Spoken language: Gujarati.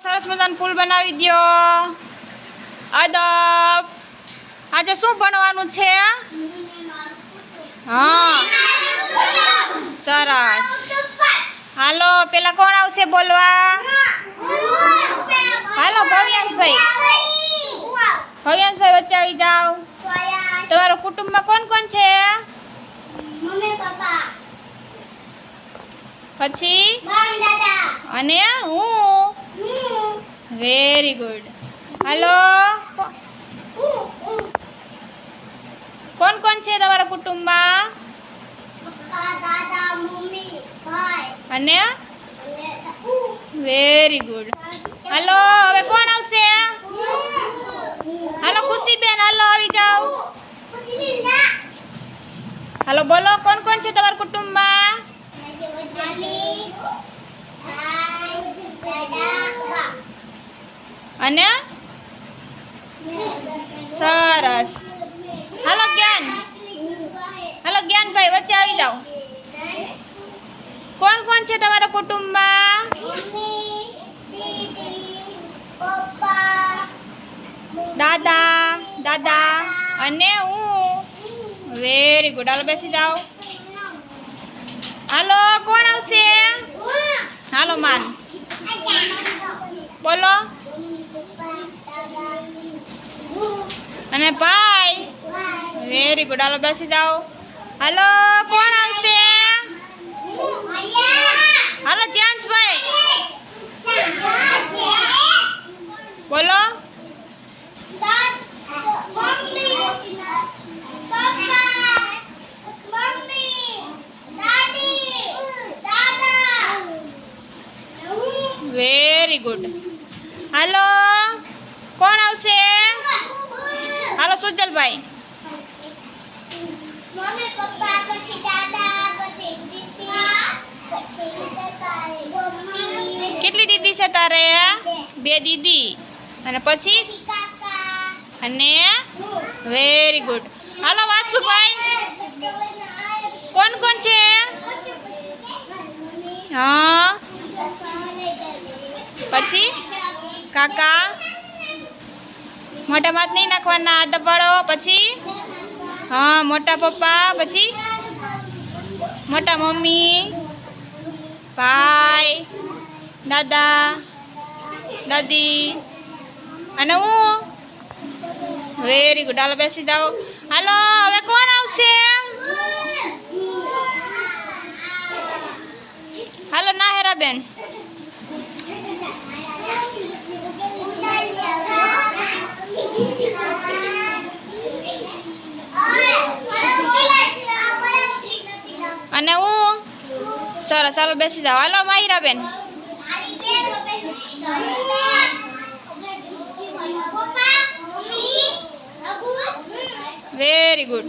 સરસ મજાનું ફૂલ બનાવી દો. અદબ આજે શું ભણવાનું છે? હા સરસ. હાલો પેલા કોણ આવશે બોલવા? હાલો ભવ્યાંશભાઈ વચ્ચે આવી જાઓ. તમારા કુટુંબમાં કોણ કોણ છે? પછી અને હું. Very good. હાલો કોણ કોણ છે તમારા કુટુંબમાં? અને વેરી ગુડ. હાલો હવે કોણ આવશે? હાલો ખુશીબેન હાલો આવી જાઓ. હાલો બોલો કોણ કોણ છે તમારા કુટુંબમાં? અને સરસ. હાલો જ્ઞાનભાઈ વચ્ચે આવી જાઓ. કોણ કોણ છે તમારા કુટુંબમાં? દાદા અને હું. Very good. હાલો બેસી જાઓ. હાલો કોણ આવશે? હાલો માન બોલો. અને ભાઈ. Very good. હાલો બેસી જાઓ. હાલો કોણ આવશે? હાલો જેન્ટ્સભાઈ બોલો. Very good. હાલો કોણ આવશે? હાલો સુજલભાઈ. કેટલી દીદી છે તારે? 2 દીદી. અને પછી અને વેરી ગુડ. હાલો વાસુભાઈ કોણ કોણ છે? હા પછી કાકા. મોટા માથ નહીં નાખવાના દબાડો. પછી હા મોટા પપ્પા. પછી મોટા મમ્મી ભાઈ દાદા દાદી અને હું. Very good. હાલો બેસી જાઓ. હાલો હવે કોણ આવશે? હાલો નાહેરાબેન. અને હું. સરસ. હાલો બેસી જાઓ. હાલો માહિરાબેન. Very good.